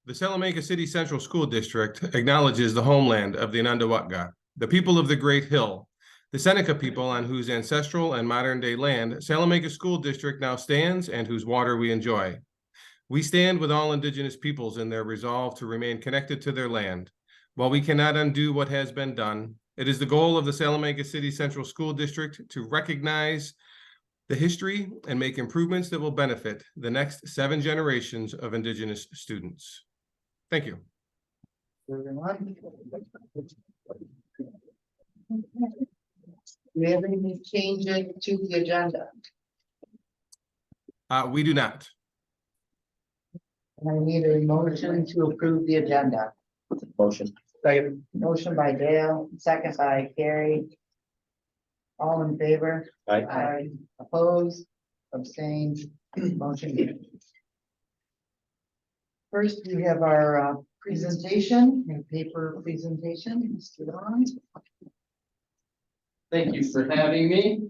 The Salamanca City Central School District acknowledges the homeland of the Anandawatga, the people of the Great Hill, the Seneca people on whose ancestral and modern-day land Salamanca School District now stands and whose water we enjoy. We stand with all Indigenous peoples in their resolve to remain connected to their land. While we cannot undo what has been done, it is the goal of the Salamanca City Central School District to recognize the history and make improvements that will benefit the next 7 generations of Indigenous students. Thank you. Everyone. Do we have any changes to the agenda? We do not. I need a motion to approve the agenda. Motion. Second. Motion by Dale, second by Carrie. All in favor? Aye. Opposed, abstained, motion carried. First, we have our presentation, and paper presentation, Mr. Don. Thank you for having me.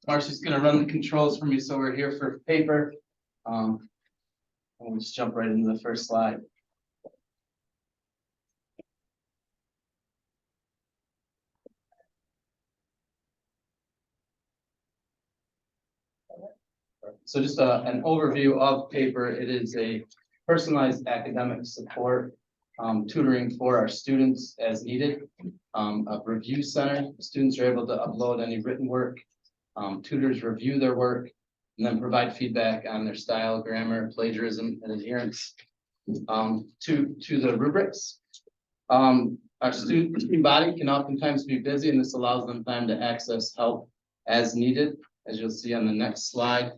Marcy's gonna run the controls for me, so we're here for paper. We'll just jump right into the first slide. So just an overview of paper. It is a personalized academic support tutoring for our students as needed. A review center, students are able to upload any written work. Tutors review their work and then provide feedback on their style, grammar, plagiarism, and adherence to the rubrics. Our student body can oftentimes be busy, and this allows them time to access help as needed, as you'll see on the next slide.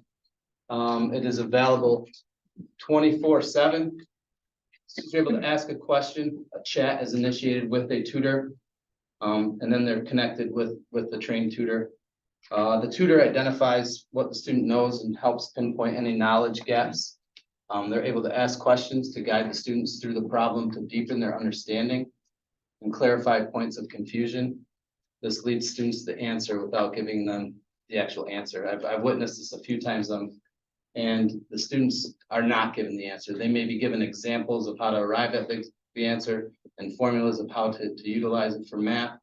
It is available 24/7. Students are able to ask a question, a chat is initiated with a tutor, and then they're connected with the trained tutor. The tutor identifies what the student knows and helps pinpoint any knowledge gaps. They're able to ask questions to guide the students through the problem to deepen their understanding and clarify points of confusion. This leads students to answer without giving them the actual answer. I've witnessed this a few times, and the students are not given the answer. They may be given examples of how to arrive at the answer and formulas of how to utilize it for math.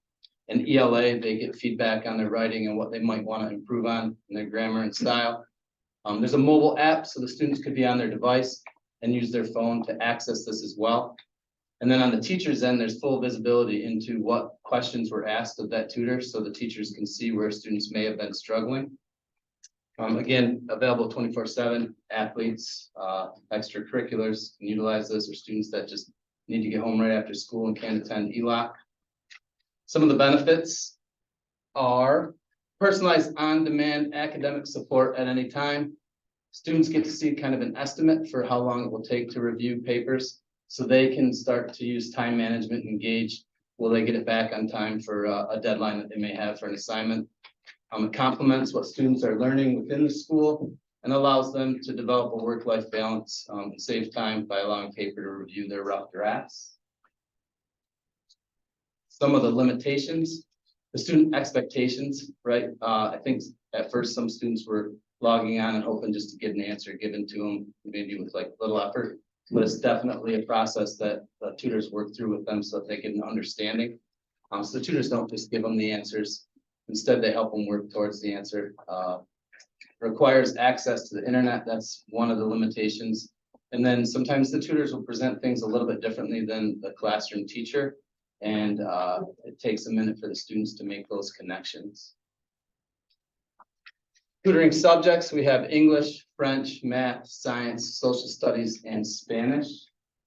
In ELA, they get feedback on their writing and what they might want to improve on in their grammar and style. There's a mobile app, so the students could be on their device and use their phone to access this as well. And then on the teacher's end, there's full visibility into what questions were asked of that tutor, so the teachers can see where students may have been struggling. Again, available 24/7. Athletes, extracurriculars can utilize this, or students that just need to get home right after school and can't attend ELOC. Some of the benefits are personalized on-demand academic support at any time. Students get to see kind of an estimate for how long it will take to review papers, so they can start to use time management and gauge, will they get it back on time for a deadline that they may have for an assignment. It complements what students are learning within the school and allows them to develop a work-life balance, save time by allowing paper to review their rough drafts. Some of the limitations, the student expectations, right? I think at first some students were logging on and hoping just to get an answer given to them, maybe with like little effort, but it's definitely a process that the tutors work through with them so that they get an understanding. So the tutors don't just give them the answers. Instead, they help them work towards the answer. Requires access to the internet. That's one of the limitations. And then sometimes the tutors will present things a little bit differently than the classroom teacher. And it takes a minute for the students to make those connections. Tutoring subjects, we have English, French, math, science, social studies, and Spanish.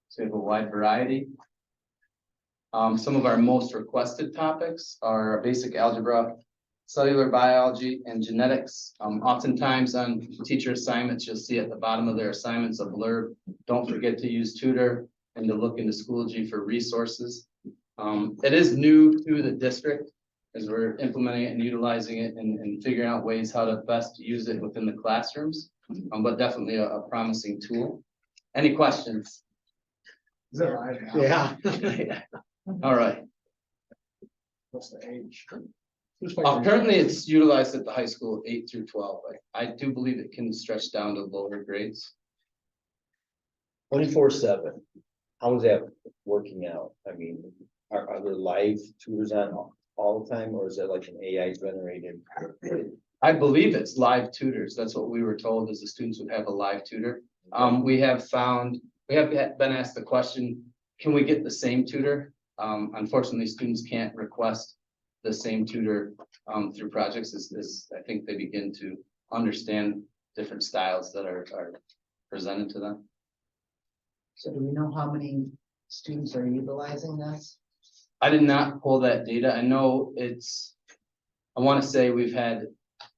So we have a wide variety. Some of our most requested topics are basic algebra, cellular biology, and genetics. Oftentimes on teacher assignments, you'll see at the bottom of their assignments a blurb. Don't forget to use tutor and to look into Schoology for resources. It is new to the district as we're implementing it and utilizing it and figuring out ways how to best use it within the classrooms, but definitely a promising tool. Any questions? Is that right? Yeah. All right. What's the age? Currently, it's utilized at the high school 8 through 12. I do believe it can stretch down to lower grades. 24/7, how is that working out? I mean, are there live tutors on all the time, or is that like an AI generated? I believe it's live tutors. That's what we were told, is the students would have a live tutor. We have been asked the question, can we get the same tutor? Unfortunately, students can't request the same tutor through projects as I think they begin to understand different styles that are presented to them. So do we know how many students are utilizing this? I did not pull that data. I know I want to say we've had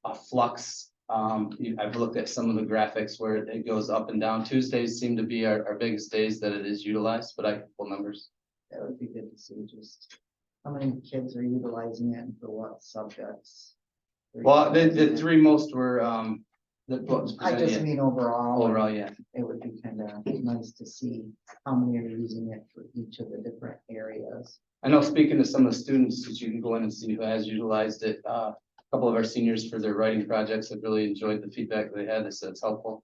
a flux. I've looked at some of the graphics where it goes up and down. Tuesdays seem to be our biggest days that it is utilized, but I can pull numbers. That would be good to see, just how many kids are utilizing it and for what subjects? Well, the three most were, what was I presented, just mean overall. overall, yeah. It would be kind of nice to see how many are using it for each of the different areas. I know, speaking to some of the students, that you can go in and see who has utilized it. A couple of our seniors for their writing projects have really enjoyed the feedback they had. They said it's helpful.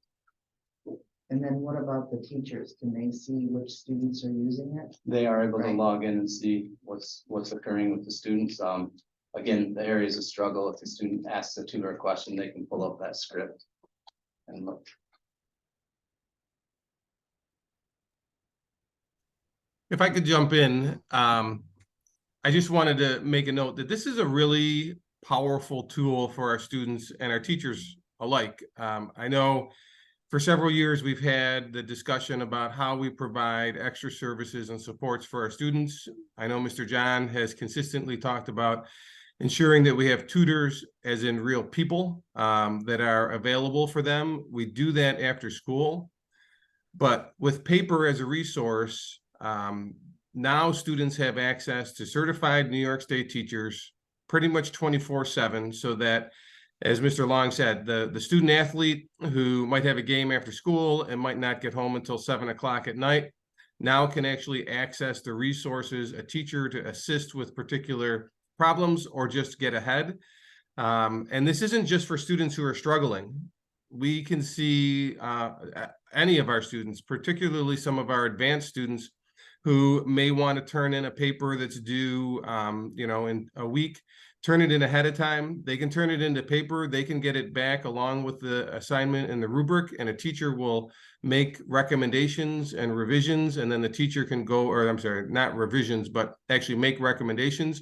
And then what about the teachers? Can they see which students are using it? They are able to Right. log in and see what's occurring with the students. Again, the areas of struggle, if the student asks a tutor a question, they can pull up that script and look. If I could jump in, I just wanted to make a note that this is a really powerful tool for our students and our teachers alike. I know for several years, we've had the discussion about how we provide extra services and supports for our students. I know Mr. John has consistently talked about ensuring that we have tutors, as in real people, that are available for them. We do that after school. But with paper as a resource, now students have access to certified New York State teachers pretty much 24/7, so that, as Mr. Long said, the student athlete who might have a game after school and might not get home until 7 o'clock at night now can actually access the resources, a teacher to assist with particular problems or just get ahead. And this isn't just for students who are struggling. We can see any of our students, particularly some of our advanced students, who may want to turn in a paper that's due, in a week, turn it in ahead of time. They can turn it into paper. They can get it back along with the assignment and the rubric, and a teacher will make recommendations and revisions, and then the teacher can go, or I'm sorry, not revisions, but actually make recommendations.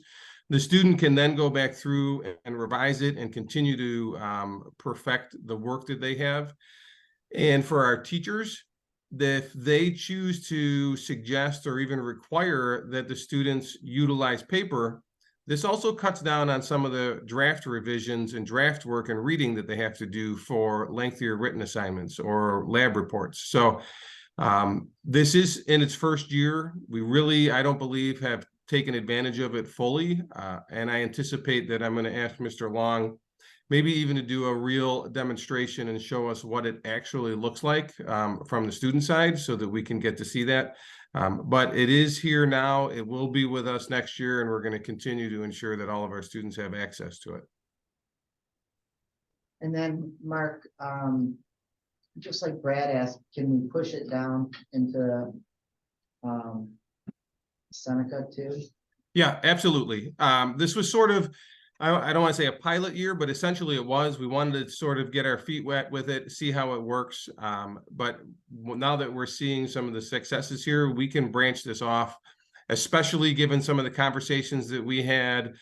The student can then go back through and revise it and continue to perfect the work that they have. And for our teachers, if they choose to suggest or even require that the students utilize paper, this also cuts down on some of the draft revisions and draft work and reading that they have to do for lengthier written assignments or lab reports. So this is in its first year. We really, I don't believe, have taken advantage of it fully. And I anticipate that I'm going to ask Mr. Long maybe even to do a real demonstration and show us what it actually looks like from the student side, so that we can get to see that. But it is here now. It will be with us next year, and we're going to continue to ensure that all of our students have access to it. And then, Mark, just like Brad asked, can we push it down into Seneca too? Yeah, absolutely. This was sort of, I don't want to say a pilot year, but essentially it was. We wanted to sort of get our feet wet with it, see how it works. But now that we're seeing some of the successes here, we can branch this off, especially given some of the conversations that we had.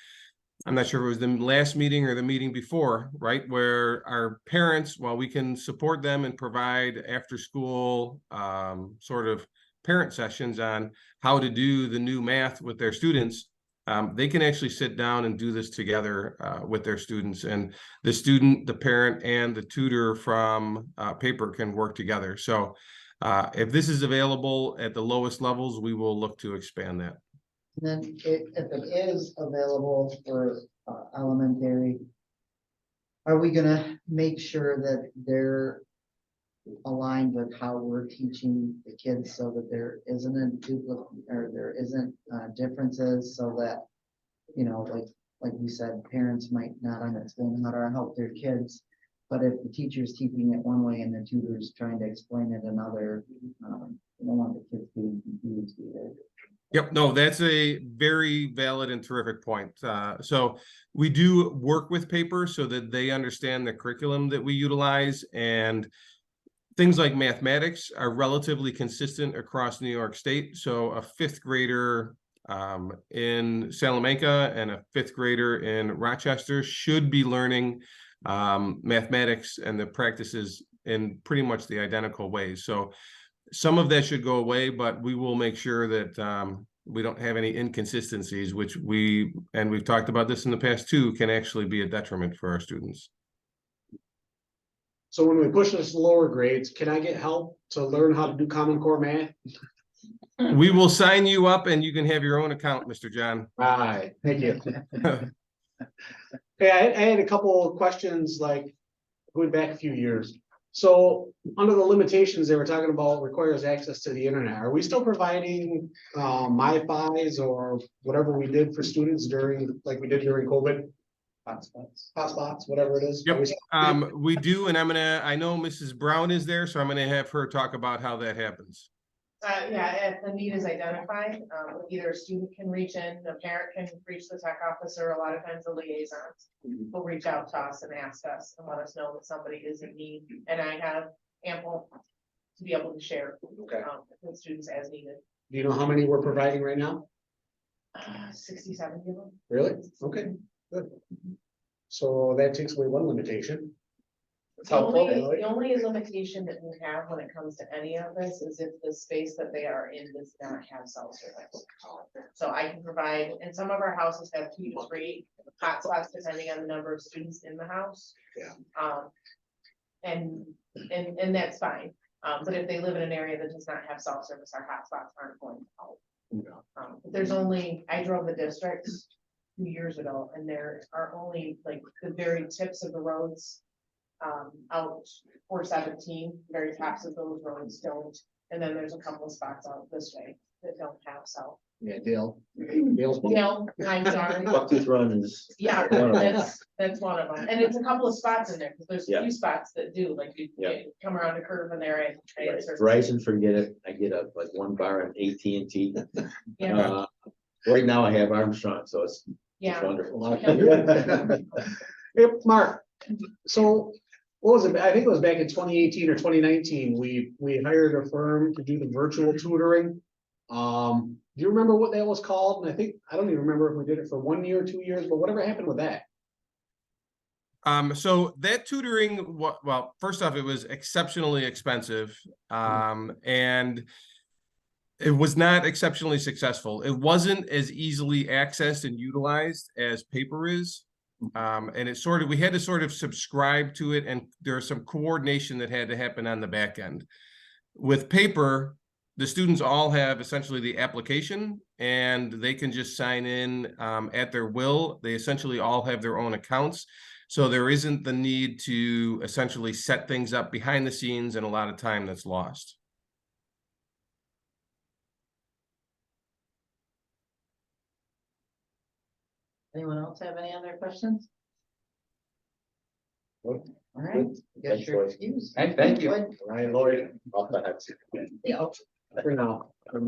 I'm not sure if it was the last meeting or the meeting before, right? Where our parents, while we can support them and provide after school sort of parent sessions on how to do the new math with their students, they can actually sit down and do this together with their students, and the student, the parent, and the tutor from paper can work together. So if this is available at the lowest levels, we will look to expand that. And then if it is available for elementary, are we gonna make sure that they're aligned with how we're teaching the kids, so that there isn't a duplicate, or there isn't differences, so that, like we said, parents might not understand how to help their kids But if the teacher's teaching it one way and the tutor's trying to explain it another, you don't want the kids getting confused either. Yep, no, that's a very valid and terrific point. So we do work with paper so that they understand the curriculum that we utilize, and things like mathematics are relatively consistent across New York State. So a fifth grader in Salamanca and a fifth grader in Rochester should be learning mathematics and the practices in pretty much the identical ways. So some of that should go away, but we will make sure that we don't have any inconsistencies, which we've talked about this in the past too, can actually be a detriment for our students. So when we push this to lower grades, can I get help to learn how to do Common Core math? We will sign you up and you can have your own account, Mr. John. All right, thank you. Hey, I had a couple of questions, like going back a few years. So under the limitations they were talking about requires access to the internet. Are we still providing MiFis or whatever we did for students during, like we did during COVID? Hotspots, whatever it is. Yep, we do, and I know Mrs. Brown is there, so I'm gonna have her talk about how that happens. Yeah, if the need is identified, either a student can reach in, the parent can reach the tech officer, a lot of times the liaisons will reach out to us and ask us and let us know that somebody is in need, and I have ample to be able to share Okay. with students as needed. Do you know how many we're providing right now? 67 of them. Really? Okay, good. So that takes away one limitation. The only limitation that we have when it comes to any of this is if the space that they are in does not have cell service. So I can provide, and some of our houses have 2 to 3 hotspots depending on the number of students in the house. Yeah. And that's fine. But if they live in an area that does not have cell service, our hotspots aren't going to help. There's only, I drove the district 2 years ago, and there are only like the very tips of the roads out 417, very tops of those roads don't, and then there's a couple of spots out this way that don't have cell. Yeah, Dale's. No, I'm sorry. Bucktooth Run is. Yeah, one of them. that's one of them, and it's a couple of spots in there, because there's a Yeah. few spots that do, like you Yeah. come around a curve and there. Verizon, forget it. I get up like one bar on AT&T. Yeah, Right now I have Armstrong, so it's yeah. wonderful. Yep, Mark. So what was it? I think it was back in 2018 or 2019, we hired a firm to do the virtual tutoring. Do you remember what that was called? And I don't even remember if we did it for 1 year, 2 years, but whatever happened with that? So that tutoring, well, first off, it was exceptionally expensive, and it was not exceptionally successful. It wasn't as easily accessed and utilized as paper is. And we had to sort of subscribe to it, and there was some coordination that had to happen on the back end. With paper, the students all have essentially the application, and they can just sign in at their will. They essentially all have their own accounts. So there isn't the need to essentially set things up behind the scenes, and a lot of time that's lost. Anyone else have any other questions? Nope. All right, guess Thanks, you're Lloyd. excused. Hey, thank you. Good. Ryan Lloyd. Yeah. For now. Right,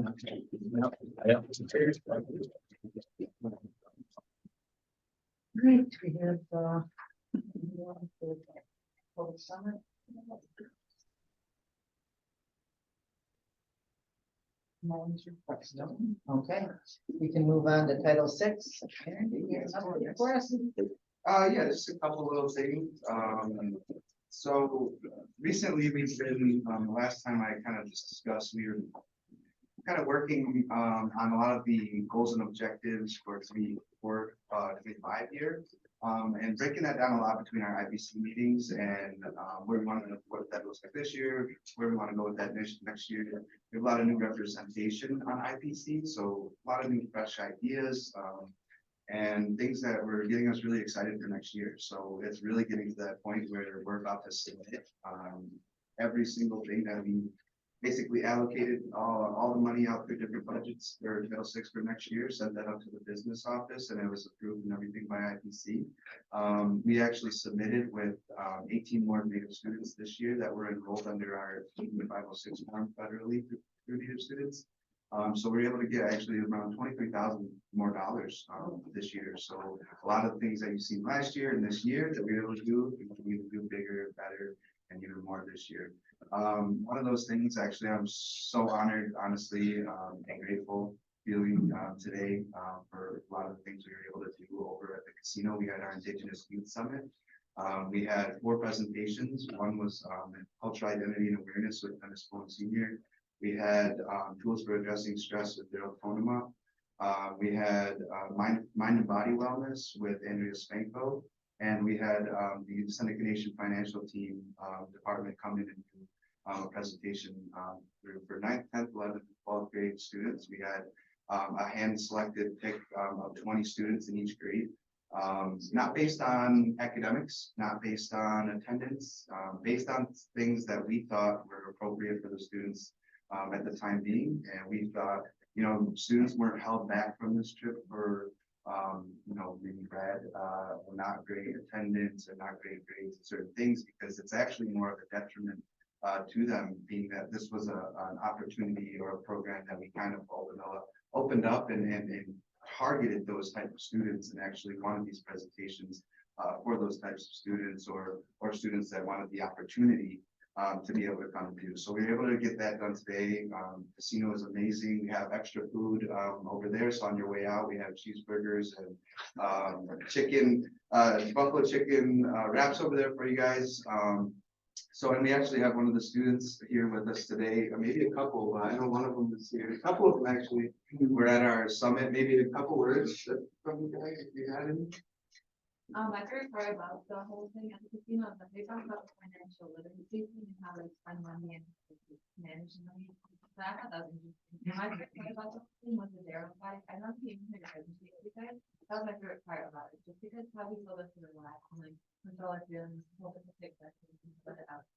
we have, public summit. Okay, we can move on to Title VI. Karen, do you have something for us? Yeah, just a couple little things. So recently we've been, the last time I kind of just discussed, we were kind of working on a lot of the goals and objectives for 25 years. And breaking that down a lot between our IBC meetings and where we want to, what that looks like this year, where we want to go with that next year. We have a lot of new representation on IPC, so a lot of new fresh ideas and things that were getting us really excited for next year. So it's really getting to that point where we're about to submit every single thing that we basically allocated all the money out through different budgets for Title VI for next year, sent that up to the business office, and it was approved and everything by IPC. We actually submitted with 18 more Native students this year that were enrolled under our 506 form federally through Native students. So we were able to get actually around 23,000 more dollars this year. So a lot of the things that you've seen last year and this year that we were able to do, we can even do bigger, better, and even more this year. One of those things, actually, I'm so honored, honestly, and grateful feeling today for a lot of the things we were able to do over at the casino. We had our Indigenous Youth Summit. We had 4 presentations. One was cultural identity and awareness with Dennis Bowen Sr. We had tools for addressing stress with Daryl Fonema. We had mind and body wellness with Andrea Spanko. And we had the Seneca Nation financial team department come in and do a presentation for 9th, 10th, 11th, and 12th grade students. We had a hand-selected pick of 20 students in each grade. Not based on academics, not based on attendance, based on things that we thought were appropriate for the students at the time being. And we thought, you know, students weren't held back from this trip for you know, maybe bad or not great attendance or not great grades and certain things, because it's actually more of a detriment to them, being that this was an opportunity or a program that we kind of opened up and targeted those type of students, and actually wanted these presentations for those types of students or students that wanted the opportunity to be able to come and do. So we were able to get that done today. Casino is amazing. We have extra food over there. So on your way out, we have cheeseburgers and chicken, buffalo chicken wraps over there for you guys. So, and we actually have one of the students here with us today, maybe a couple, I know one of them is here, a couple of them actually were at our summit. Maybe a couple words from you guys, if you had any. My favorite part about the whole thing at the casino is that they talk about the financial literacy and how to spend money and manage money. So I thought that was interesting. And my favorite part about the whole thing was the Daryl side. I don't think even presentation you guys. That was my favorite part about it, just because how we told us to relax and like control our feelings, hold us to take questions and let it out.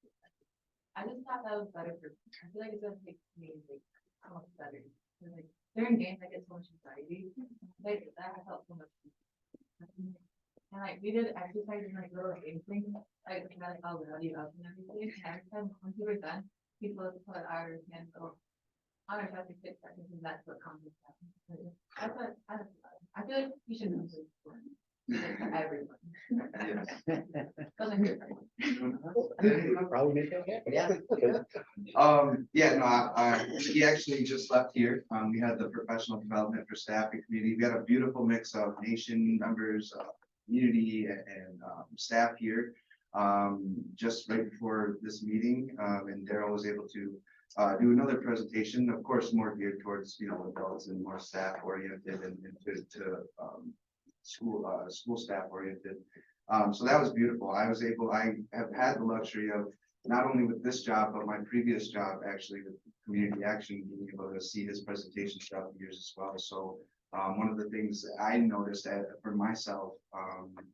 I just thought that was better for me. I feel like it's gonna take me like so much better. Like during games I get so much anxiety. Like that I felt so much. And like we did exercise and like little game things, like kind of all rowdy up and everything. And every time once we were done, people would put our hands on our chest for 6 seconds, and that's what comes with that. That's what I feel like you should know this for everyone. Doesn't hurt. Probably make that happen. Yeah, no, he actually just left here. We had the professional development for staff and community. We had a beautiful mix of nation members, community and staff here just right before this meeting, and Daryl was able to do another presentation, of course more geared towards, you know, adults and more staff oriented and to school staff oriented. So that was beautiful. I have had the luxury of not only with this job but my previous job actually with community action, being able to see his presentations throughout the years as well. So one of the things that I noticed for myself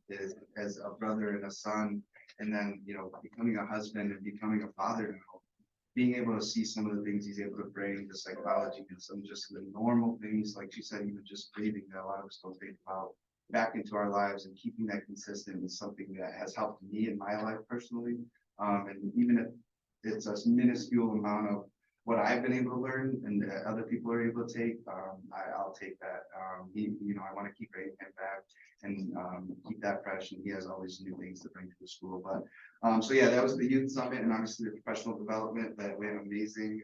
is as a brother and a son, and then, you know, becoming a husband and becoming a father now, being able to see some of the things he's able to bring to psychology and some just the normal things, like she said, even just breathing that a lot of us don't think about, back into our lives, and keeping that consistent is something that has helped me in my life personally. And even if it's a minuscule amount of what I've been able to learn and that other people are able to take, I'll take that. You know, I want to keep bringing him back and keep that fresh, and he has all these new things to bring to the school. But so yeah, that was the youth summit, and obviously the professional development that went amazing.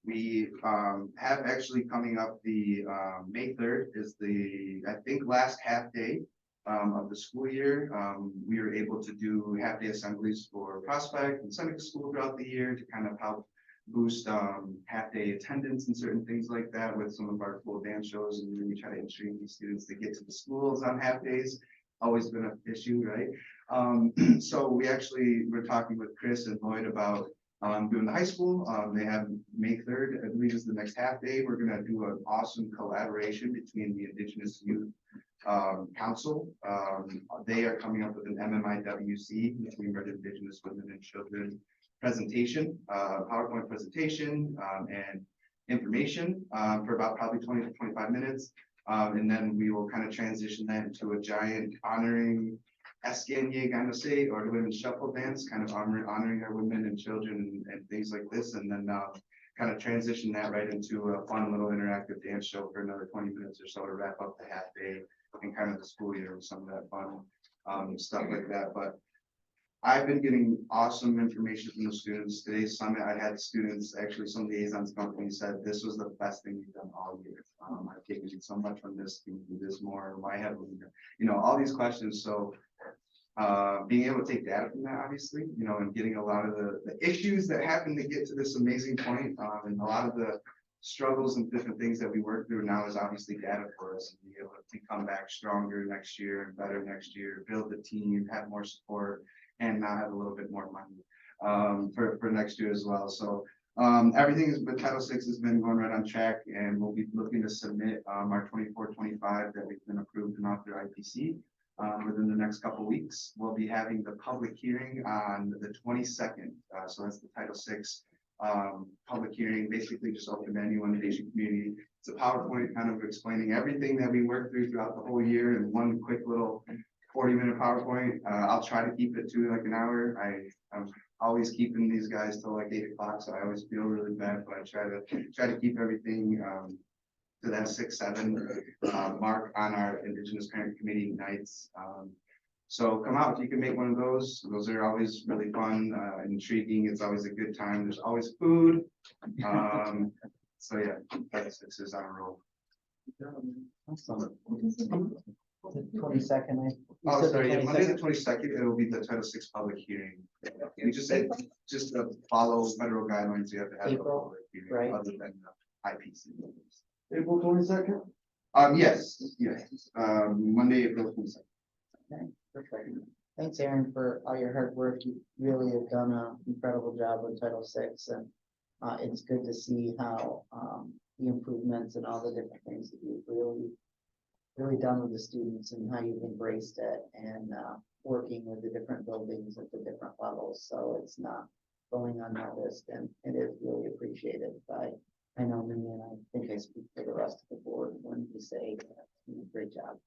We have actually coming up the May 3rd is the, I think, last half day of the school year. We were able to do half day assemblies for Prospect and Seneca School throughout the year to kind of help boost half day attendance and certain things like that with some of our cool dance shows, and we try to intrigue these students to get to the schools on half days. Always been an issue, right? So we actually were talking with Chris and Lloyd about doing the high school. They have May 3rd, I believe, is the next half day. We're going to do an awesome collaboration between the Indigenous Youth Council. They are coming up with an MMIWC, which means Indigenous Women and Children presentation, PowerPoint presentation, and information, for about probably 20 to 25 minutes. And then we will kind of transition that into a giant honoring Escanye Ganose, or the women's shuffle dance, kind of honoring our women and children and things like this. And then kind of transition that right into a fun little interactive dance show for another 20 minutes or so to wrap up the half day and kind of the school year with some of that fun stuff like that. But I've been getting awesome information from the students. Today's summit, I had students, actually some liaisons companies said this was the best thing we've done all year. I've taken so much from this, can we do this more? Why haven't we done, you know, all these questions. So being able to take data from that, obviously, you know, and getting a lot of the issues that happen to get to this amazing point, and a lot of the struggles and different things that we work through now is obviously data for us, and be able to come back stronger next year and better next year, build the team, have more support, and now have a little bit more money for next year as well. So everything is, but Title VI has been going right on track, and we'll be looking to submit our 24-25 that we've been approved and off through IPC within the next couple of weeks. We'll be having the public hearing on the 22nd. So that's the Title VI public hearing, basically just open to anyone in the Asian community. It's a PowerPoint kind of explaining everything that we worked through throughout the whole year in one quick little 40-minute PowerPoint. I'll try to keep it to like an hour. I'm always keeping these guys till like 8 o'clock, so I always feel really bad, but I try to keep everything to that 6-7 mark on our Indigenous Parent Committee nights. So come out if you can make one of those. Those are always really fun, intriguing. It's always a good time. There's always food. So yeah, Title VI is on a roll. Awesome. 22nd. Oh, sorry, yeah, Monday the 22nd, it will be the Title VI public hearing. And just say, just to follow federal guidelines, you have to have a April, public hearing right. other than the IPC. April 22nd? Yes, Monday, April 22nd. Okay, perfect. Thanks, Aaron, for all your hard work. You really have done an incredible job with Title VI, and it's good to see how the improvements and all the different things that you've really done with the students and how you've embraced it, and working with the different buildings at the different levels. So it's not going unnoticed, and it is really appreciated by, I know me, and I think I speak for the rest of the board when we say, great job.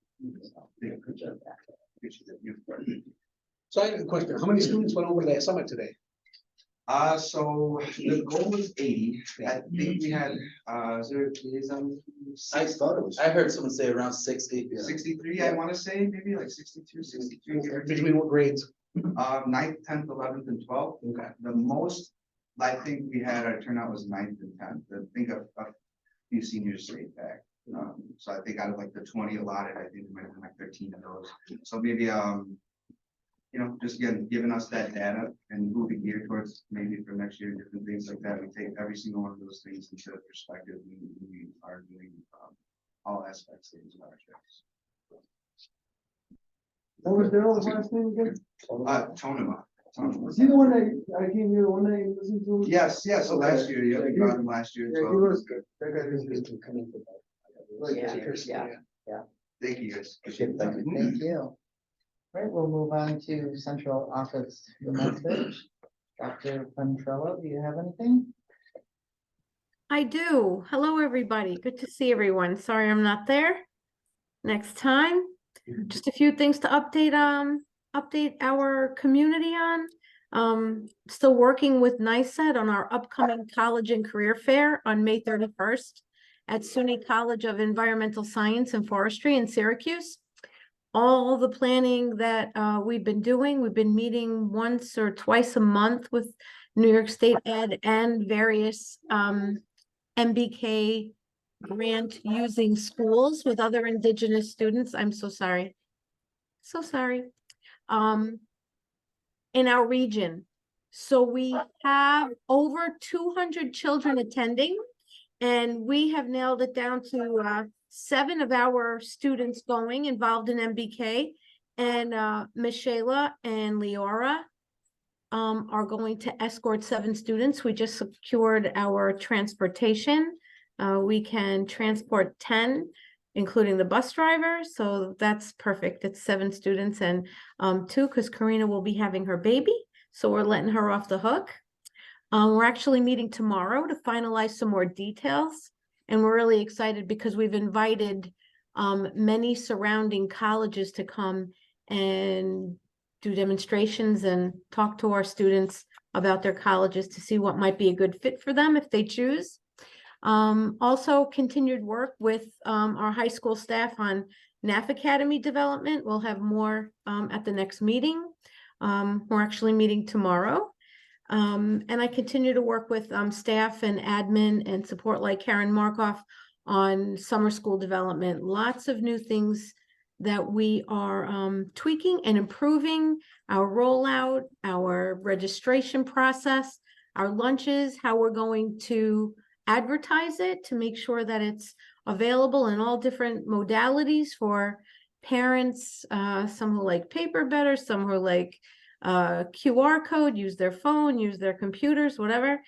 So, we appreciate that. So I have a question. How many students went over to that summit today? So the goal was 80. I think we had, is there liaison? I heard someone say around 60. 63, I want to say, maybe like 62, 63. Between what grades? 9th, 10th, 11th, and 12th. Okay. The most, I think we had, our turnout was 9th and 10th. I think a few seniors stayed back. So I think out of like the 20 allotted, I think there might have been like 13 of those. So maybe, you know, just again, giving us that data and moving gear towards maybe for next year, different things like that. We take every single one of those things into perspective. We are doing all aspects of these projects. What was Daryl's last name again? Tonema. Was he the one that I came here one night and listened to? Yes, so last year, yeah, we brought him last year. Yeah, as he well. was good. That guy was good. Yeah. Thank you guys. Thank you. Right, we'll move on to central office message. Dr. Ventrella, do you have anything? I do. Hello, everybody. Good to see everyone. Sorry I'm not there next time. Just a few things to update our community on. Still working with NICED on our upcoming college and career fair on May 31st at SUNY College of Environmental Science and Forestry in Syracuse. All the planning that we've been doing, we've been meeting once or twice a month with New York State Ed and various MBK grant using schools with other Indigenous students. I'm so sorry. So sorry. In our region. So we have over 200 children attending, and we have nailed it down to 7 of our students going involved in MBK, and Miss Shayla and Leora are going to escort 7 students. We just secured our transportation. We can transport 10, including the bus driver. So that's perfect. It's 7 students and 2, because Karina will be having her baby. So we're letting her off the hook. We're actually meeting tomorrow to finalize some more details. And we're really excited because we've invited many surrounding colleges to come and do demonstrations and talk to our students about their colleges to see what might be a good fit for them if they choose. Also continued work with our high school staff on NAF Academy development. We'll have more at the next meeting. We're actually meeting tomorrow. And I continue to work with staff and admin and support like Karen Markoff on summer school development. Lots of new things that we are tweaking and improving our rollout, our registration process, our lunches, how we're going to advertise it to make sure that it's available in all different modalities for parents, some who like paper better, some who like QR code, use their phone, use their computers, whatever.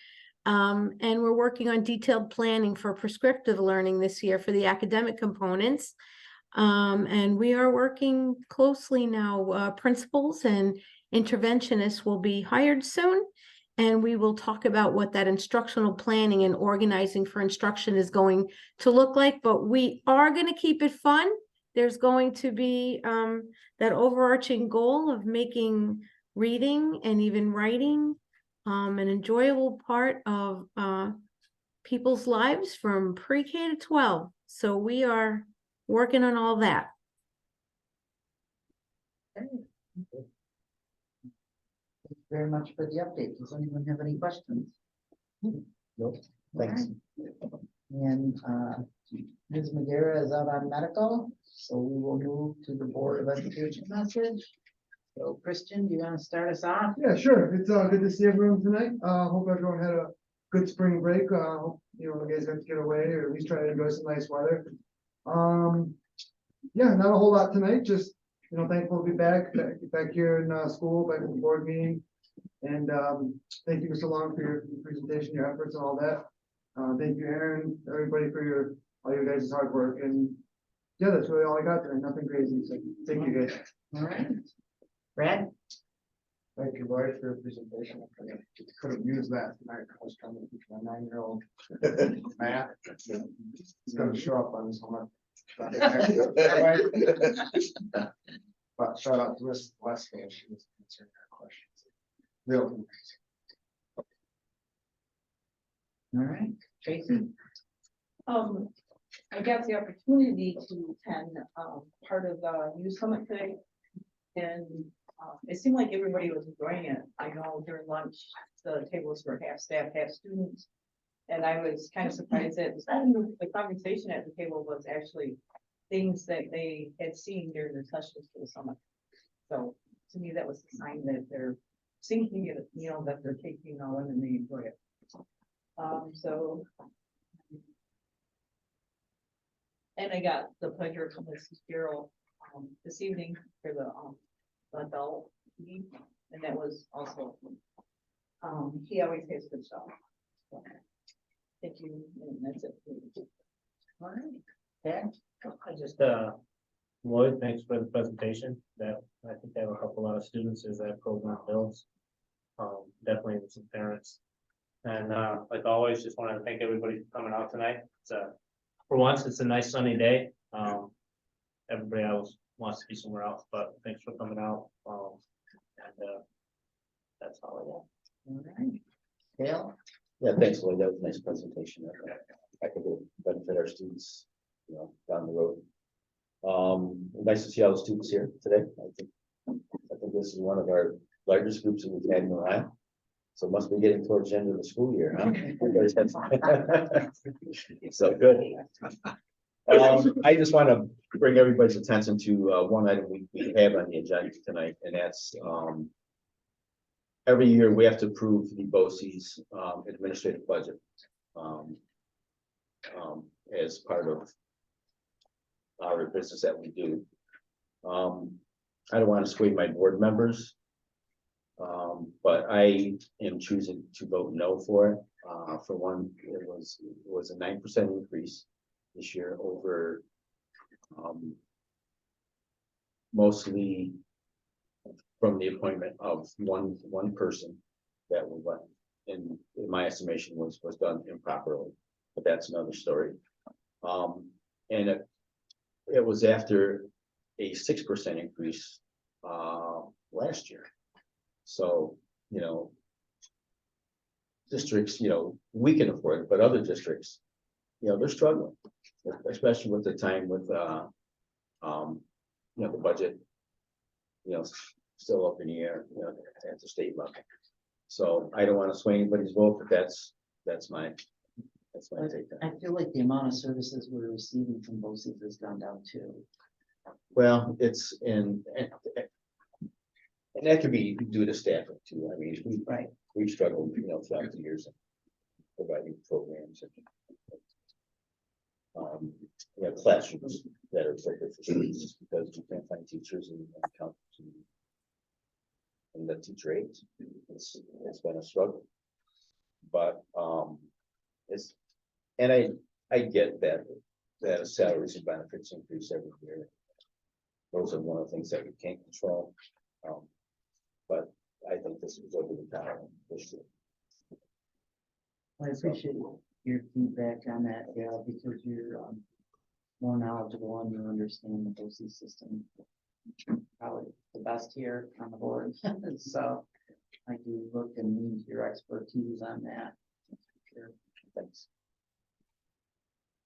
And we're working on detailed planning for prescriptive learning this year for the academic components. And we are working closely now. Principals and interventionists will be hired soon. And we will talk about what that instructional planning and organizing for instruction is going to look like. But we are going to keep it fun. There's going to be that overarching goal of making reading and even writing an enjoyable part of people's lives from pre-K to 12. So we are working on all that. Thank you very much for the update. Does anyone have any questions? No, thanks. And Ms. Madeira is out on medical, so we will move to the Board of Education message. So Christian, do you want to start us off? Yeah, sure. It's good to see everyone tonight. Hope everyone had a good spring break. Hope you guys got to get away or at least try to enjoy some nice weather. Yeah, not a whole lot tonight. Just thankful to be back here in school, back in the board meeting. And thank you, Mr. Long, for your presentation, your efforts, and all that. Thank you, Aaron, everybody, for all your guys' hard work. And yeah, that's really all I got tonight. Nothing crazy. So thank you, guys. All right. Brad? Thank you, Lloyd, for your presentation. I could have used that tonight. I was trying to teach my 9-year-old math. It's gonna show up on his homework. But shout out to Miss Leslie, she was answering our questions. Real amazing. All right, Tracy? I got the opportunity to attend, part of the youth summit today. And, it seemed like everybody was enjoying it. I know during lunch, the tables were half staff, half students. And I was kind of surprised that the conversation at the table was actually things that they had seen during their sessions for the summit. So to me, that was a sign that they're sinking it, that they're taking all in and they enjoy it. And I got the pleasure of coming to see Daryl this evening for the adult meeting, and that was also he always has good stuff. So, thank you, and that's it. All right. Dan? I just, Lloyd, thanks for the presentation. That I think that will help a lot of students as that program builds. Definitely with some parents. And like always, just wanted to thank everybody for coming out tonight. It's for once, it's a nice sunny day. Everybody else wants to be somewhere else, but thanks for coming out. And that's all I got. All right. Dale? Yeah, thanks, Lloyd. That was a nice presentation. I think it'll benefit our students, down the road. Nice to see all the students here today. I think this is one of our largest groups that we've had in a while. So it must be getting towards the end of the school year, huh? Everybody's had so good. I just want to bring everybody's attention to one item we have on the agenda tonight, and that's every year we have to approve the BOCES administrative budget as part of our business that we do. I don't want to sway my board members, but I am choosing to vote no for it. For one, it was a 9% increase this year over mostly from the appointment of one person that we went, and my estimation was done improperly, but that's another story. And it was after a 6% increase, last year. So, districts, we can afford it, but other districts, they're struggling, especially with the time with, the budget, still up in the air, at the state level. So I don't want to sway anybody's vote, but that's my take. I feel like the amount of services we're receiving from BOCES has gone down too. Well, it's and that could be due to staffing too. I mean, we struggled, throughout the years providing programs and classrooms that are appropriate for students because you can't find teachers and accountants and the teacher aides. It's been a struggle, but I get that salaries and benefits increase every year. Those are one of the things that we can't control. But I think this is over the top this year. I appreciate your feedback on that, Gail, because you're more knowledgeable and you understand the BOCES system. Probably the best here on the board. So I do look and need your expertise on that. Sure. Thanks.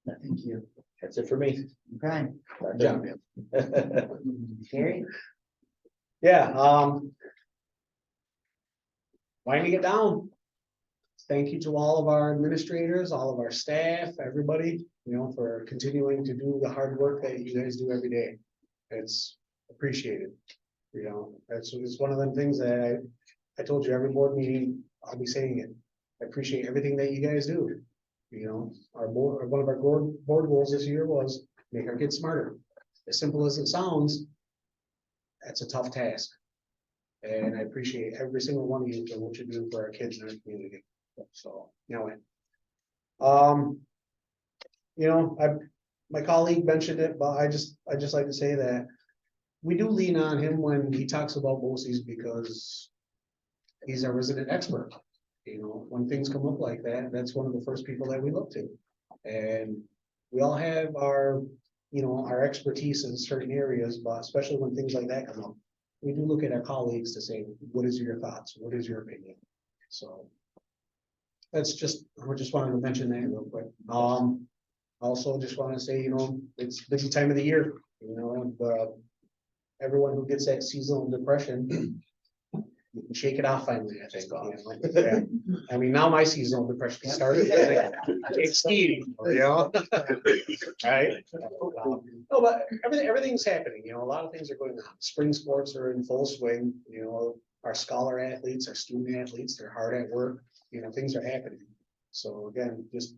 No, thank you. That's it for me. Okay. John. Gary? Yeah, winding it down. Thank you to all of our administrators, all of our staff, everybody, for continuing to do the hard work that you guys do every day. It's appreciated. It's one of them things that I told you every board meeting, I'll be saying it. I appreciate everything that you guys do. Our board, one of our board goals this year was make our kids smarter. As simple as it sounds, that's a tough task. And I appreciate every single one of you for what you do for our kids in our community. So, my colleague mentioned it, but I just like to say that we do lean on him when he talks about BOCES because he's our resident expert. When things come up like that, that's one of the first people that we look to. And we all have our expertise in certain areas, but especially when things like that come up, we do look at our colleagues to say, what is your thoughts? What is your opinion? So I just wanted to mention that real quick. Also just want to say, it's a busy time of the year, everyone who gets that seasonal depression, you can shake it off finally, I think. Yeah. I mean, now my seasonal depression started. It's skiing, Right? No, but everything's happening, a lot of things are going on. Spring sports are in full swing, our scholar athletes, our student athletes, they're hard at work, things are happening. So again, just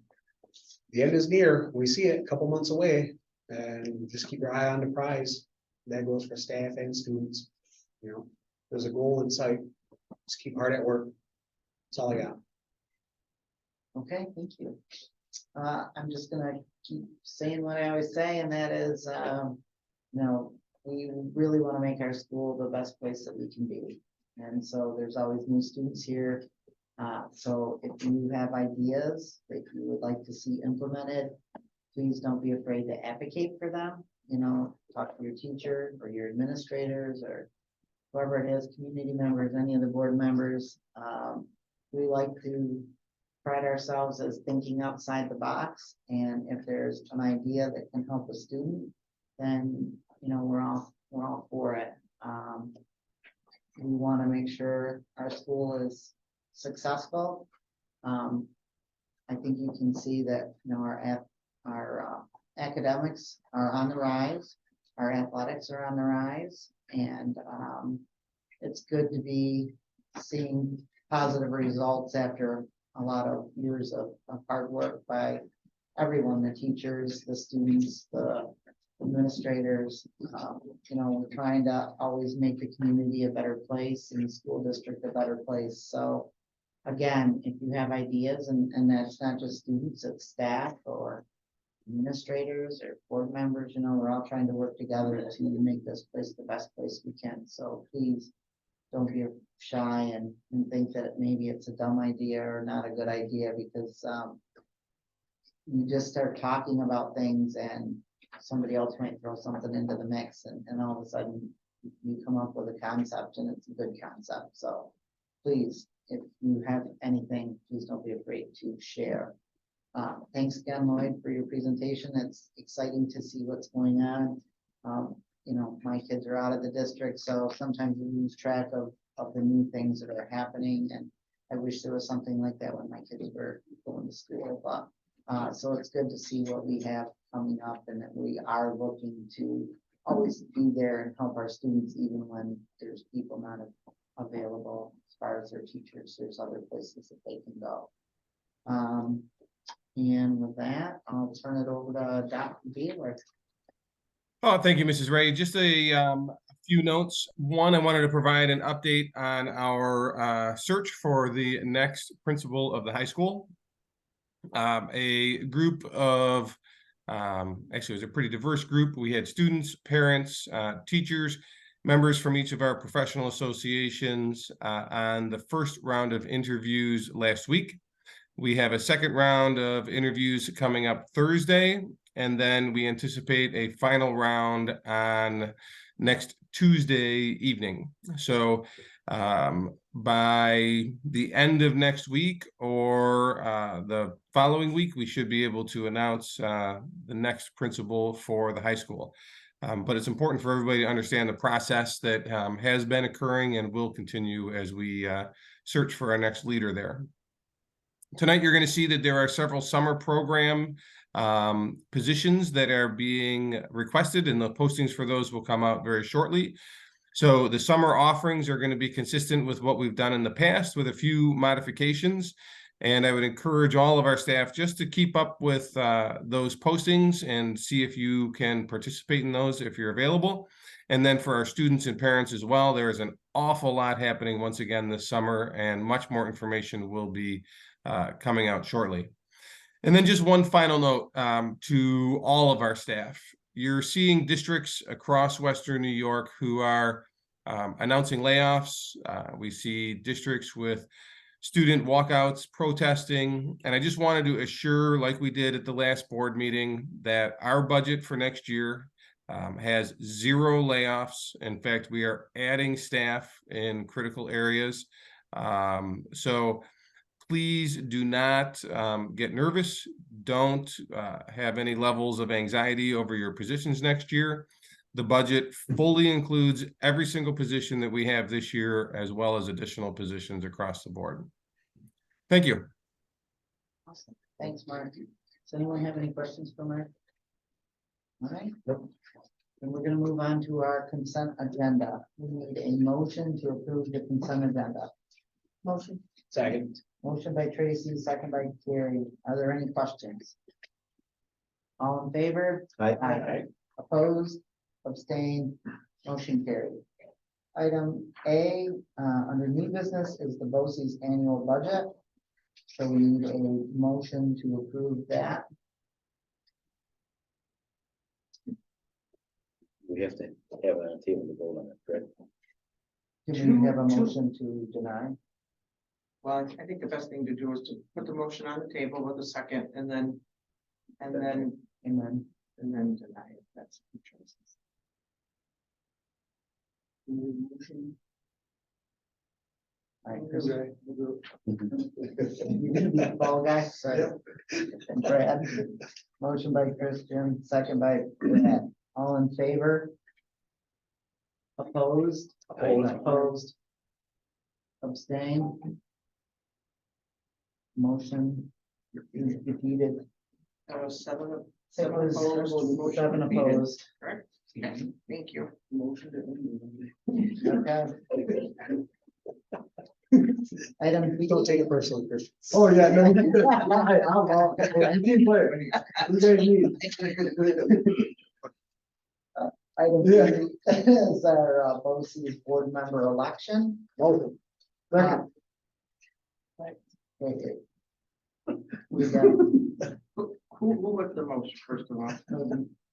the end is near. We see it a couple months away and just keep your eye on the prize. That goes for staff and students. There's a goal in sight. Just keep hard at work. That's all I got. Okay, thank you. I'm just gonna keep saying what I always say, and that is, we really want to make our school the best place that we can be. And so there's always new students here. So if you have ideas that you would like to see implemented, please don't be afraid to advocate for them. Talk to your teacher or your administrators or whoever it is, community members, any of the board members. We like to pride ourselves as thinking outside the box. And if there's an idea that can help a student, then, we're all for it. We want to make sure our school is successful. I think you can see that, our academics are on the rise, our athletics are on the rise, and it's good to be seeing positive results after a lot of years of hard work by everyone, the teachers, the students, the administrators. We're trying to always make the community a better place and the school district a better place. So again, if you have ideas, and that's not just students, it's staff or administrators or board members, we're all trying to work together to make this place the best place we can. So please don't be shy and think that maybe it's a dumb idea or not a good idea, because, you just start talking about things and somebody else might throw something into the mix, and all of a sudden you come up with a concept and it's a good concept. So please, if you have anything, please don't be afraid to share. Thanks again, Lloyd, for your presentation. It's exciting to see what's going on. You know, my kids are out of the district, so sometimes we lose track of the new things that are happening, and I wish there was something like that when my kids were going to school, but so it's good to see what we have coming up, and that we are looking to always be there and help our students, even when there's people not available as far as their teachers. There's other places that they can go. And with that, I'll turn it over to Dr. Beeler. Oh, thank you, Mrs. Ray. Just a few notes. One, I wanted to provide an update on our search for the next principal of the high school. A group of, actually it was a pretty diverse group. We had students, parents, teachers, members from each of our professional associations on the first round of interviews last week. We have a second round of interviews coming up Thursday, and then we anticipate a final round on next Tuesday evening. So by the end of next week or the following week, we should be able to announce the next principal for the high school. But it's important for everybody to understand the process that has been occurring and will continue as we search for our next leader there. Tonight, you're going to see that there are several summer program positions that are being requested, and the postings for those will come out very shortly. So the summer offerings are going to be consistent with what we've done in the past, with a few modifications. And I would encourage all of our staff just to keep up with those postings and see if you can participate in those if you're available. And then for our students and parents as well, there is an awful lot happening once again this summer, and much more information will be coming out shortly. And then just one final note to all of our staff. You're seeing districts across Western New York who are announcing layoffs. We see districts with student walkouts, protesting, and I just wanted to assure, like we did at the last board meeting, that our budget for next year has 0 layoffs. In fact, we are adding staff in critical areas. So please do not get nervous. Don't have any levels of anxiety over your positions next year. The budget fully includes every single position that we have this year, as well as additional positions across the board. Thank you. Awesome. Thanks, Mark. Does anyone have any questions for Mark? All right. Nope. And we're going to move on to our consent agenda. We need a motion to approve the consent agenda. Motion. Second. Motion by Tracy, second by Carrie. Are there any questions? All in favor? Aye. Opposed? Abstained? Motion carried. Item A, under new business, is the BOCES annual budget. So we need a motion to approve that. We have to have it on the table to vote on it, correct? Do we have a motion to deny? Well, I think the best thing to do is to put the motion on the table with a second and then Amen. deny it. That's the choices. All right, Chris. You're gonna be the ball guy, so. And Brad, motion by Christian, second by Brad. All in favor? Opposed? Opposed? Abstain? Motion is defeated. Seven It was opposed, motion 7 defeated. opposed. Correct? Yes, thank you. Okay. Item B. Don't take it personally, Chris. Oh, yeah. No, I'm team player. You guys need. Item Yeah. B is our BOCES board member election. Motion. Second. Okay. We got Who was the most, first of all?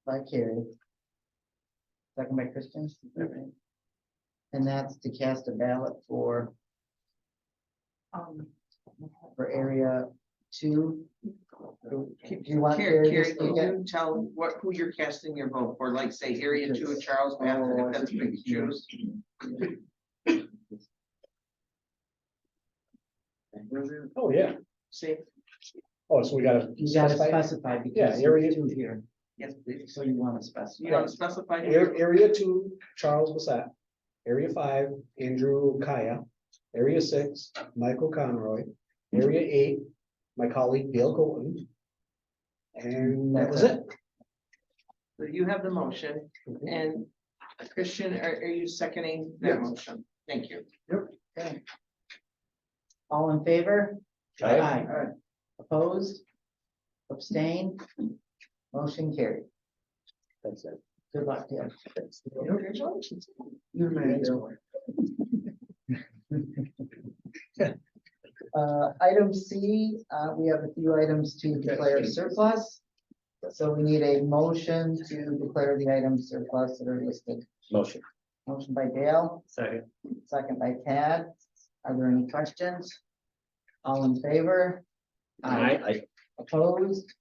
by Carrie. Second by Christian. Is that right? And that's to cast a ballot Um, for area 2. Do you want Carrie, Carrie to Carrie, speak can it? you tell who you're casting your vote for, like, say, area 2 Charles Bassett, if that's what you choose? Oh, yeah. See, Oh, so we gotta. You gotta specify because Yeah, area- there's 2 here, yes, please. so you wanna specify. You want to specify? Area 2, Charles Bassett. Area 5, Andrew Kaya. Area 6, Michael Conroy. Area 8, my colleague Gail Colton. And that was it. So you have the motion, and Christian, are you seconding that motion? Thank you. Okay. All in favor? Aye. Opposed? Abstained? Motion carried. That's it. Good luck, Tim. Thanks. Congratulations. You may go. Item C, we have a few items to declare surplus. So we need a motion to declare the items surplus that are listed. Motion. Motion by Dale, Second. second by Tad. Are there any questions? All in favor? Aye. Opposed?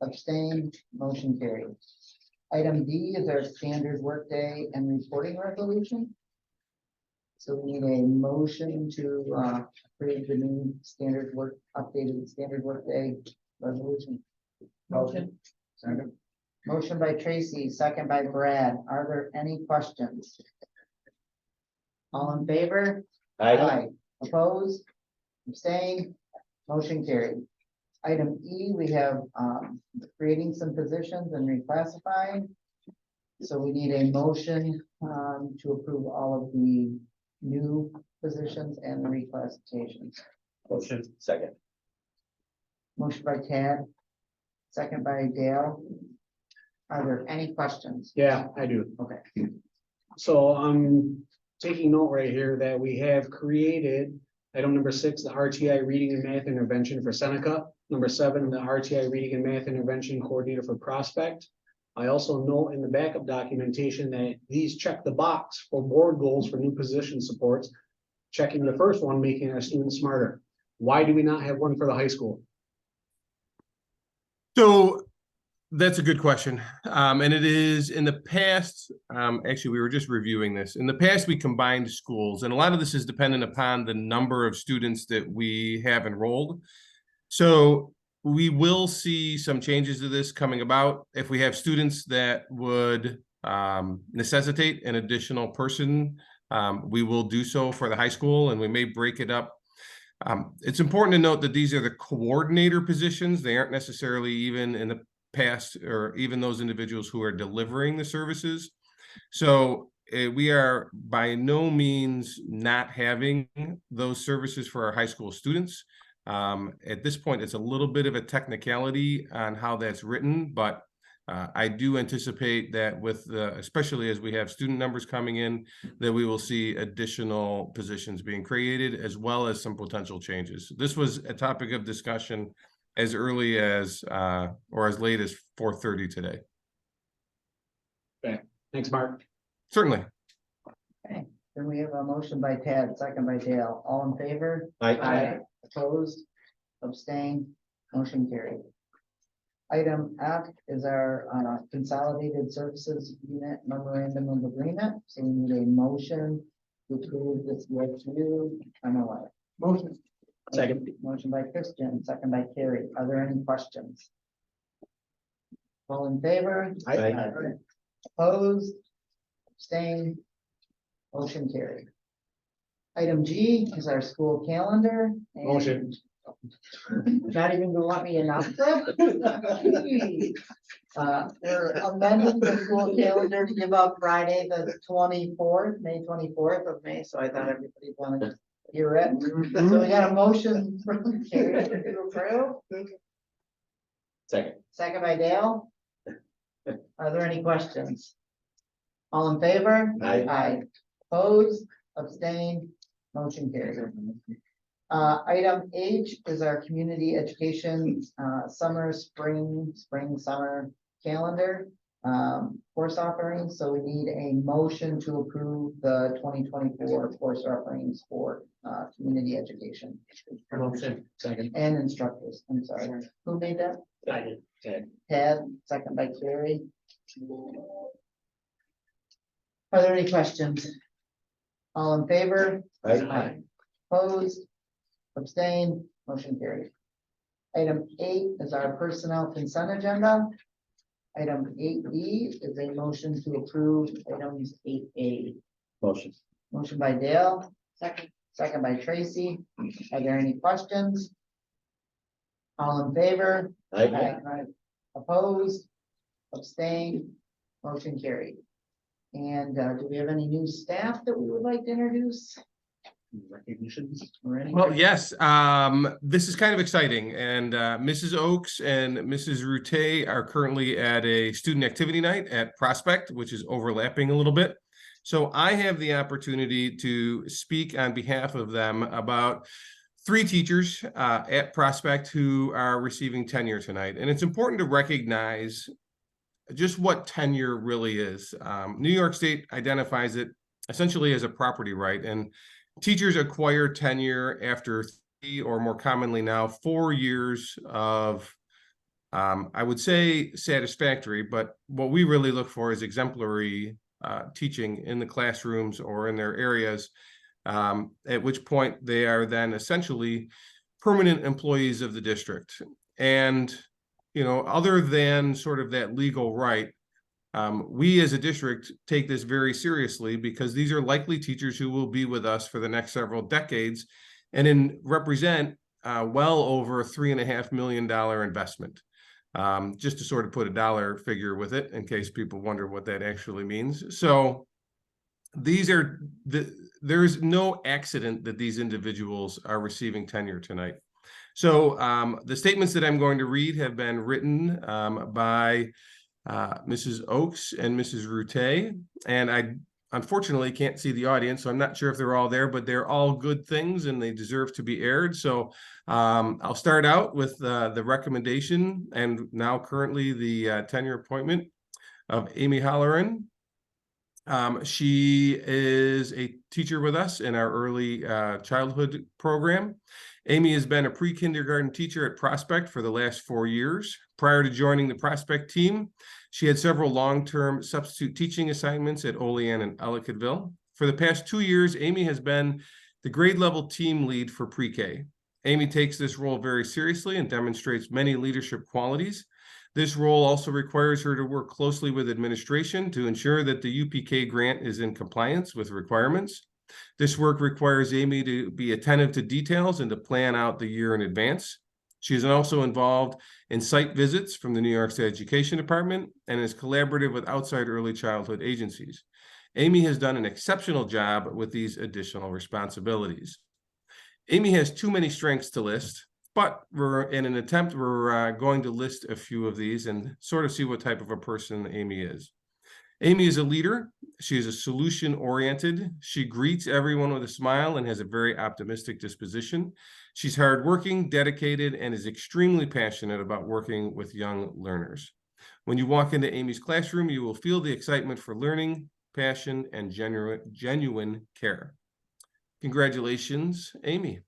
Abstained? Motion carried. Item D is our standard workday and reporting resolution. So we need a motion to approve the new standard work, updated standard workday resolution. Motion. Second. Motion by Tracy, second by Brad. Are there any questions? All in favor? Opposed? Abstained? Motion carried. Item E, we have creating some positions and reclassifying. So we need a motion to approve all of the new positions and the reclassifications. Motion. Second. Motion by Tad, second by Dale. Are there any questions? Yeah, I do. Okay. So I'm taking note right here that we have created item number 6, the RTI Reading and Math Intervention for Seneca. Number 7, the RTI Reading and Math Intervention Coordinator for Prospect. I also note in the backup documentation that these check the box for board goals for new position supports. Checking the first one, making our students smarter. Why do we not have one for the high school? So that's a good question. And it is in the past, actually, we were just reviewing this. In the past, we combined schools, and a lot of this is dependent upon the number of students that we have enrolled. So we will see some changes to this coming about. If we have students that would necessitate an additional person, we will do so for the high school, and we may break it up. It's important to note that these are the coordinator positions. They aren't necessarily even in the past or even those individuals who are delivering the services. So we are by no means not having those services for our high school students. At this point, it's a little bit of a technicality on how that's written, but I do anticipate that with especially as we have student numbers coming in, that we will see additional positions being created as well as some potential changes. This was a topic of discussion as early as or as late as 4:30 today. Okay, thanks, Mark. Certainly. Okay, then we have a motion by Tad, second by Dale. All in favor? Aye. Opposed? Abstained? Motion carried. Item F is our consolidated services unit memorandum of agreement. So we need a motion to approve this with you. Motion. Second. Motion by Christian, second by Carrie. Are there any questions? All in favor? Aye. Opposed? Abstained? Motion carried. Item G is our school calendar. and- Motion. Not even gonna let me announce it? We're amending the school calendar to give up Friday, the 24th, May 24th of May, so I thought everybody wanted to hear it. So we got a motion from Carrie to approve, Second. second by Dale. Are there any questions? All in favor? Aye. Opposed, abstained, motion carried. Item H is our community education, summer, spring, summer calendar. course offerings, so we need a motion to approve the 2024 course offerings for, community education. Motion, second. And instructors, I'm sorry, who made that? I did. Ted, second by Carrie. Are there any questions? All in favor? Aye. Opposed? Abstained? Motion carried. Item 8 is our personnel consent agenda. Item 8B is a motion to approve items 8A. Motion. Motion by Dale. Second by Tracy. Are there any questions? All in favor? Aye. Opposed? Abstained? Motion carried. And do we have any new staff that we would like to introduce? Recognitions. Or any- Well, yes, this is kind of exciting, and Mrs. Oakes and Mrs. Route are currently at a student activity night at Prospect, which is overlapping a little bit. So I have the opportunity to speak on behalf of them about 3 teachers at Prospect who are receiving tenure tonight. And it's important to recognize just what tenure really is. New York State identifies it essentially as a property right, and teachers acquire tenure after 3, or more commonly now 4 years of, I would say satisfactory, but what we really look for is exemplary teaching in the classrooms or in their areas, at which point they are then essentially permanent employees of the district. And, you know, other than sort of that legal right, we as a district take this very seriously because these are likely teachers who will be with us for the next several decades and represent well over a $3.5 million investment. Just to sort of put a dollar figure with it in case people wonder what that actually means. So these are there's no accident that these individuals are receiving tenure tonight. So the statements that I'm going to read have been written by Mrs. Oakes and Mrs. Route, and I unfortunately can't see the audience, so I'm not sure if they're all there, but they're all good things and they deserve to be aired. So I'll start out with the recommendation and now currently the tenure appointment of Amy Holleran. She is a teacher with us in our early childhood program. Amy has been a pre-kindergarten teacher at Prospect for the last 4 years. Prior to joining the Prospect team, she had several long-term substitute teaching assignments at Olean and Ellicottville. For the past 2 years, Amy has been the grade level team lead for pre-K. Amy takes this role very seriously and demonstrates many leadership qualities. This role also requires her to work closely with administration to ensure that the UPK grant is in compliance with requirements. This work requires Amy to be attentive to details and to plan out the year in advance. She is also involved in site visits from the New York State Education Department and is collaborative with outside early childhood agencies. Amy has done an exceptional job with these additional responsibilities. Amy has too many strengths to list, but we're going to list a few of these and sort of see what type of a person Amy is. Amy is a leader. She is a solution-oriented. She greets everyone with a smile and has a very optimistic disposition. She's hardworking, dedicated, and is extremely passionate about working with young learners. When you walk into Amy's classroom, you will feel the excitement for learning, passion, and genuine care. Congratulations, Amy.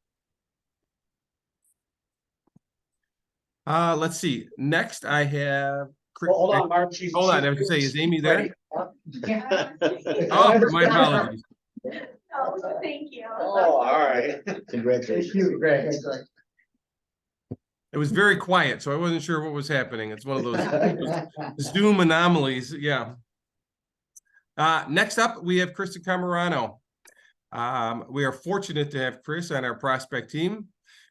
Let's see. Next, I have. Hold on, Mark. Hold on, I was gonna say, is Amy there? Yeah. Oh, my apologies. Oh, thank you. Oh, all right. Congratulations. Thank you, Greg. It was very quiet, so I wasn't sure what was happening. It's one of those Zoom anomalies, yeah. Next up, we have Kristen Camarano. We are fortunate to have Chris on our Prospect team.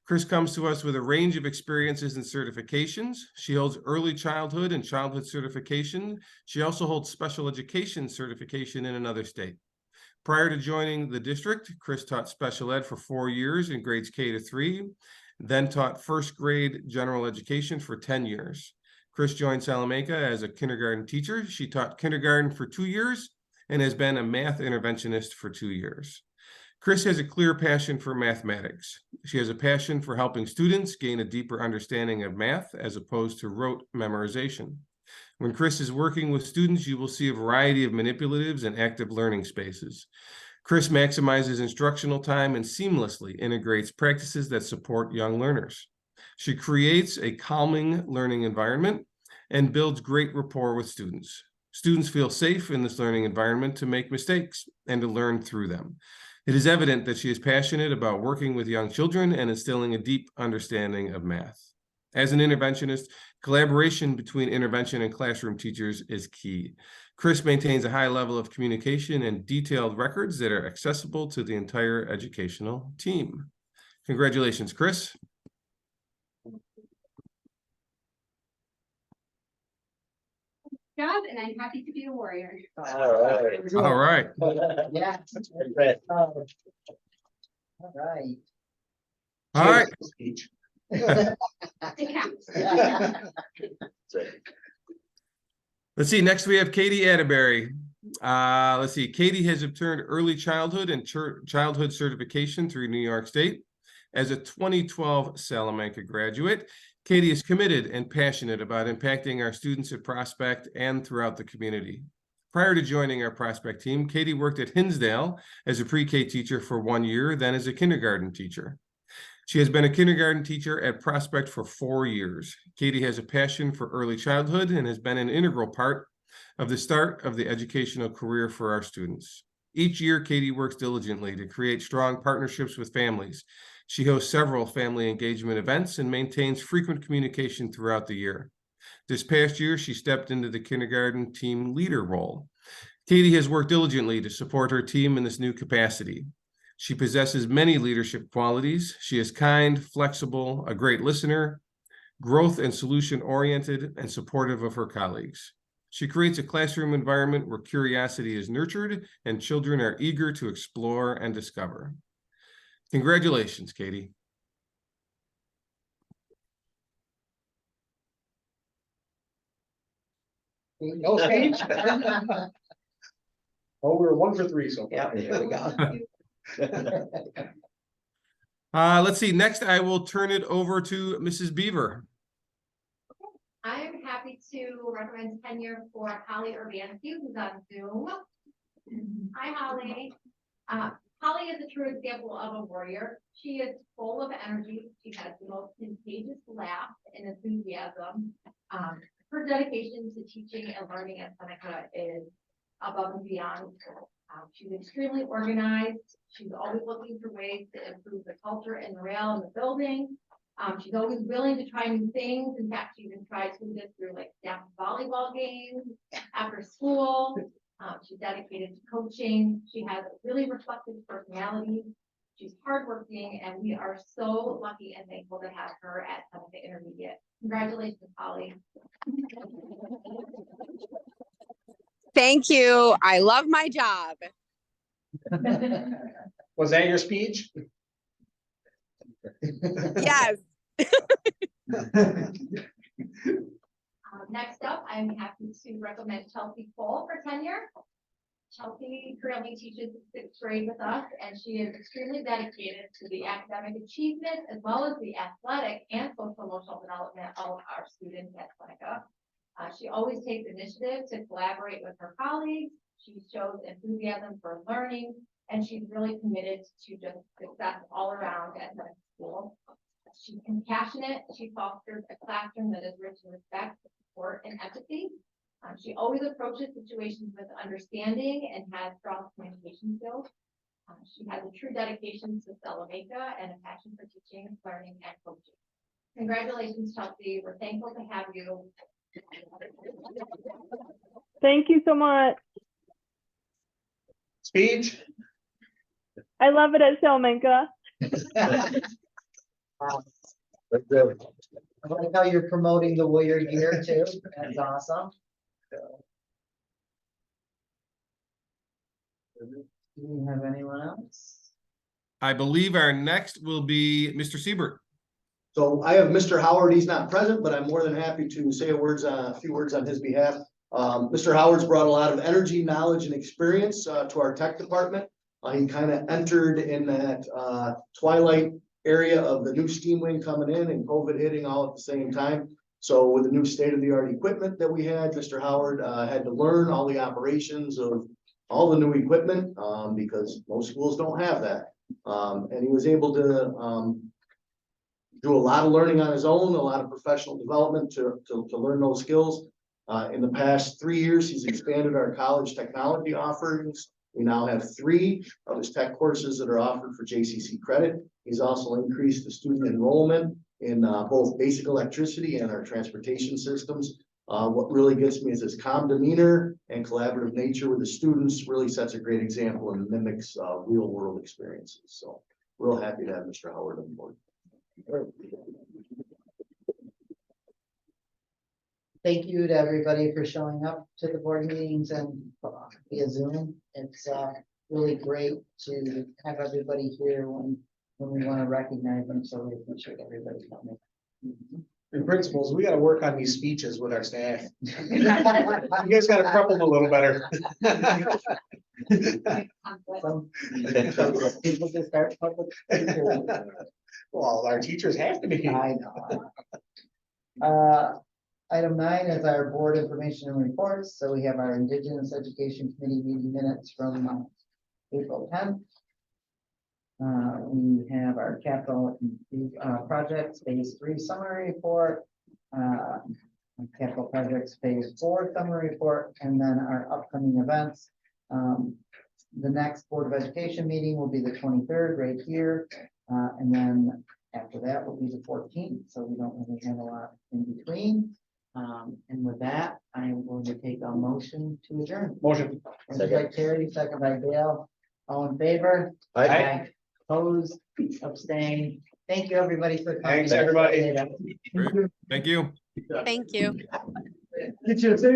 Chris comes to us with a range of experiences and certifications. She holds early childhood and childhood certification. She also holds special education certification in another state. Prior to joining the district, Chris taught special ed for 4 years in grades K to 3, then taught first grade general education for 10 years. Chris joined Salamanca as a kindergarten teacher. She taught kindergarten for 2 years and has been a math interventionist for 2 years. Chris has a clear passion for mathematics. She has a passion for helping students gain a deeper understanding of math as opposed to rote memorization. When Chris is working with students, you will see a variety of manipulatives and active learning spaces. Chris maximizes instructional time and seamlessly integrates practices that support young learners. She creates a calming learning environment and builds great rapport with students. Students feel safe in this learning environment to make mistakes and to learn through them. It is evident that she is passionate about working with young children and instilling a deep understanding of math. As an interventionist, collaboration between intervention and classroom teachers is key. Chris maintains a high level of communication and detailed records that are accessible to the entire educational team. Congratulations, Chris. Job, and I'm happy to be a warrior. All right. All right. Yeah. Chris. All right. All right. Speech. It counts. Let's see. Next, we have Katie Atterbury. Let's see. Katie has obtained early childhood and childhood certification through New York State. As a 2012 Salamanca graduate, Katie is committed and passionate about impacting our students at Prospect and throughout the community. Prior to joining our Prospect team, Katie worked at Hinsdale as a pre-K teacher for 1 year, then as a kindergarten teacher. She has been a kindergarten teacher at Prospect for 4 years. Katie has a passion for early childhood and has been an integral part of the start of the educational career for our students. Each year, Katie works diligently to create strong partnerships with families. She hosts several family engagement events and maintains frequent communication throughout the year. This past year, she stepped into the kindergarten team leader role. Katie has worked diligently to support her team in this new capacity. She possesses many leadership qualities. She is kind, flexible, a great listener, growth and solution-oriented, and supportive of her colleagues. She creates a classroom environment where curiosity is nurtured and children are eager to explore and discover. Congratulations, Katie. No speech? Oh, we're 1 for 3 so far. Yeah, there we go. Let's see. Next, I will turn it over to Mrs. Beaver. I am happy to recommend tenure for Holly Urbanski, who's on Zoom. Hi, Holly. Holly is a true example of a warrior. She is full of energy. She has the most contagious laugh and enthusiasm. Her dedication to teaching and learning at Seneca is above and beyond. She's extremely organized. She's always looking for ways to improve the culture and morale in the building. She's always willing to try new things. In fact, she even tried to do this through like staff volleyball games after school. She's dedicated to coaching. She has a really reflective personality. She's hardworking, and we are so lucky and thankful to have her at Seneca Intermediate. Congratulations, Holly. Thank you. I love my job. Was that your speech? Yes. Next up, I'm happy to recommend Chelsea Cole for tenure. Chelsea currently teaches 6th grade with us, and she is extremely dedicated to the academic achievement as well as the athletic and social emotional development of our students at Seneca. She always takes initiative to collaborate with her colleagues. She shows enthusiasm for learning, and she's really committed to just success all around at the school. She's compassionate. She fosters a classroom that is rich in respect, support, and empathy. She always approaches situations with understanding and has strong communication skills. She has a true dedication to Salamanca and a passion for teaching, learning, and coaching. Congratulations, Chelsea. We're thankful to have you. Thank you so much. Speech? I love it at Salamanca. I like how you're promoting the warrior gear too. That's awesome. Do we have anyone else? I believe our next will be Mr. Siebert. So I have Mr. Howard. He's not present, but I'm more than happy to say a few words on his behalf. Mr. Howard's brought a lot of energy, knowledge, and experience to our tech department. He kind of entered in that twilight area of the new steam wing coming in and COVID hitting all at the same time. So with the new state-of-the-art equipment that we had, Mr. Howard had to learn all the operations of all the new equipment, because most schools don't have that. And he was able to do a lot of learning on his own, a lot of professional development to learn those skills. In the past 3 years, he's expanded our college technology offerings. We now have 3 of his tech courses that are offered for JCC credit. He's also increased the student enrollment in both basic electricity and our transportation systems. What really gets me is his calm demeanor and collaborative nature with the students really sets a great example and mimics real world experiences. So real happy to have Mr. Howard on board. Thank you to everybody for showing up to the board meetings and via Zoom. It's really great to have everybody here when we want to recognize them, so we appreciate everybody coming. And principals, we gotta work on these speeches with our staff. You guys gotta prep them a little better. Some people just start public. Well, our teachers have to be. I know. Item 9 is our board information and reports. So we have our Indigenous Education Committee meeting minutes from April 10th. We have our capital projects phase 3 summary report, capital projects phase 4 summary report, and then our upcoming events. The next Board of Education meeting will be the 23rd right here, and then after that will be the 14th. So we don't really have a lot in between. And with that, I'm going to take a motion to adjourn. Motion. Motion by Terry, second by Dale. All in favor? Aye. Opposed, abstained. Thank you, everybody, for coming. Thanks, everybody. Great. Thank you. Thank you. Get you a